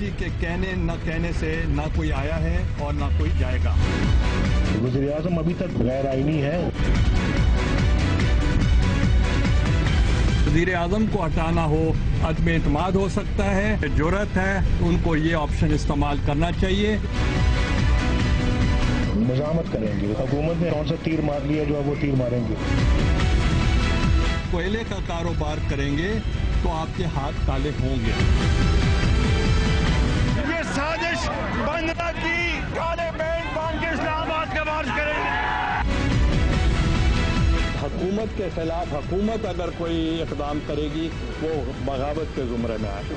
किसी के कहने न कहने से ना कोई आया है और ना कोई जाएगा। वज़ीर आज़म अभी तक गैर आईनी है। वज़ीर आज़म को हटाना हो, अदम एतमाद हो सकता है, जुर्रत है, उनको ये ऑप्शन इस्तेमाल करना चाहिए। मज़ामत करेंगे, हुकूमत ने कौन सा तीर मार लिया जो अब वो तीर मारेंगे। कोयले का कारोबार करेंगे तो आपके हाथ काले होंगे। ये साजिश बंद की काले बैंड बांध के इस्लामाबाद का मार्च करेंगे। हुकूमत के खिलाफ हुकूमत अगर कोई इक़दाम करेगी वो बगावत के ज़ुमरे में आएगी।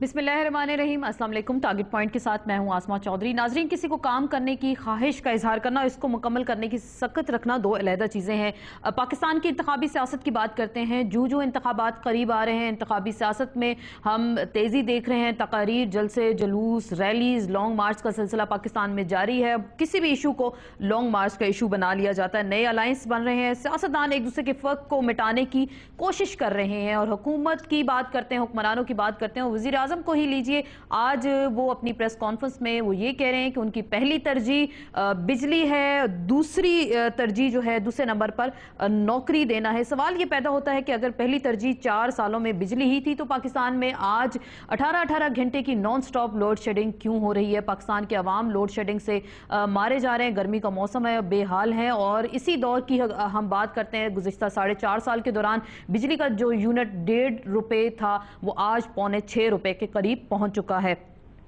बिस्मिल्लाहिर्रहमानिर्रहीम, अस्सलाम वालेकुम। टारगेट पॉइंट के साथ मैं हूं आसमा चौधरी। नाजरीन, किसी को काम करने की ख्वाहिश का इजहार करना, इसको मुकम्मल करने की सकत रखना दो अलहदा चीज़ें हैं। पाकिस्तान की इंतखाबी सियासत की बात करते हैं। जो इंतखाबात करीब आ रहे हैं, इंतखाबी सियासत में हम तेज़ी देख रहे हैं। तकारीर, जलसे, जुलूस, रैलीज, लॉन्ग मार्च का सिलसिला पाकिस्तान में जारी है। किसी भी इशू को लॉन्ग मार्च का इशू बना लिया जाता है। नए अलायंस बन रहे हैं, सियासतदान एक दूसरे के फ़र्क को मिटाने की कोशिश कर रहे हैं। और हुकूमत की बात करते हैं, हुक्मरानों की बात करते हैं। वज़ीर आज़म को ही लीजिए, आज वो अपनी प्रेस कॉन्फ्रेंस में वो ये कह रहे हैं कि उनकी पहली तरजीह बिजली है, दूसरी तरजीह जो है दूसरे नंबर पर नौकरी देना है। सवाल ये पैदा होता है कि अगर पहली तरजीह 4 सालों में बिजली ही थी तो पाकिस्तान में आज 18-18 घंटे की नॉन स्टॉप लोड शेडिंग क्यों हो रही है? पाकिस्तान के अवाम लोड शेडिंग से मारे जा रहे हैं। गर्मी का मौसम है, बेहाल है। और इसी दौर की हम बात करते हैं, गुज़िश्ता 4.5 साल के दौरान बिजली का जो यूनिट 1.5 रुपये था वो आज 5.25 रुपये के करीब पहुंच चुका है।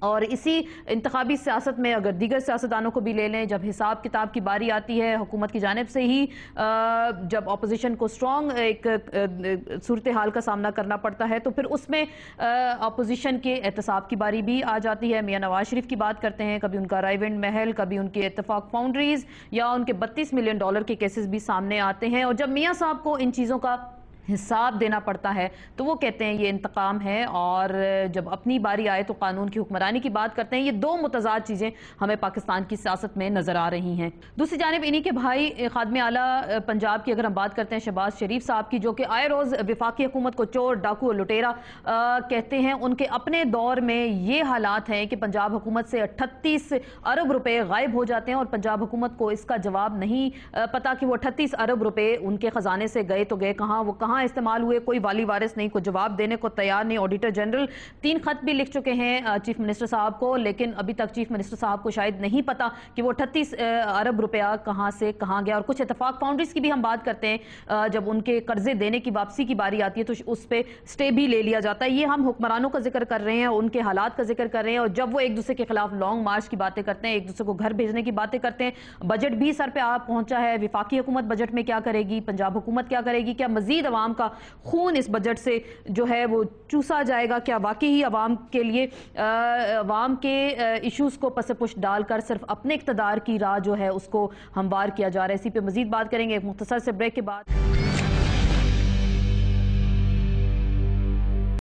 और इसी इंतखाबी सियासत में अगर दीगर सियासतदानों को भी ले लें, जब हिसाब किताब की बारी आती है हुकूमत की जानिब से ही, जब अपोजिशन को स्ट्रॉन्ग एक सूरत हाल का सामना करना पड़ता है तो फिर उसमें अपोजिशन के एहतसाब की बारी भी आ जाती है। मियां नवाज शरीफ की बात करते हैं, कभी उनका राइवेंड महल, कभी उनके इत्तेफाक फाउंड्रीज या उनके $32 मिलियन के केसेस भी सामने आते हैं। और जब मियां साहब को इन चीज़ों का हिसाब देना पड़ता है तो वो कहते हैं ये इंतकाम है। और जब अपनी बारी आए तो कानून की हुक्मरानी की बात करते हैं। ये दो मुतजाद चीज़ें हमें पाकिस्तान की सियासत में नज़र आ रही हैं। दूसरी जानिब इन्हीं के भाई खादम आला पंजाब की अगर हम बात करते हैं, शहबाज शरीफ साहब की, जो कि आए रोज़ वफाकी हुकूमत को चोर, डाकू और लुटेरा कहते हैं, उनके अपने दौर में ये हालात हैं कि पंजाब हुकूमत से 38 अरब रुपये गायब हो जाते हैं और पंजाब हुकूमत को इसका जवाब नहीं पता कि वो 38 अरब रुपये उनके ख़जाने से गए तो गए कहाँ, वो कहाँ इस्तेमाल हुए। कोई वाली वारिस नहीं, कोई जवाब देने को तैयार नहीं। ऑडिटर जनरल 3 खत भी लिख चुके हैं चीफ मिनिस्टर साहब को, लेकिन अभी तक चीफ मिनिस्टर साहब को शायद नहीं पता कि वो 38 अरब रुपया कहाँ से कहाँ गया। और कुछ इत्तेफाक फाउंड्रीज की भी हम बात करते हैं, जब उनके कर्जे देने की वापसी की बारी आती है तो उस पर स्टे भी ले लिया जाता है। ये हम हुक्मरानों का जिक्र कर रहे हैं, उनके हालात का जिक्र कर रहे हैं। और जब वो एक दूसरे के खिलाफ लॉन्ग मार्च की बातें करते हैं, एक दूसरे को घर भेजने की बातें करते हैं, बजट भी सर पे आ पहुंचा है। विफाकी हुकूमत बजट में क्या करेगी, पंजाब हुकूमत क्या करेगी, क्या मजीद अवाम का खून इस बजट से जो है वो चूसा जाएगा? क्या वाकई ही अवाम के लिए अवाम के इश्यूज को पस पुश डालकर सिर्फ अपने इक़्तिदार की राह जो है उसको हमवार किया जा रहा है? इसी पे मजीद बात करेंगे एक मुख्तसर से ब्रेक के बाद।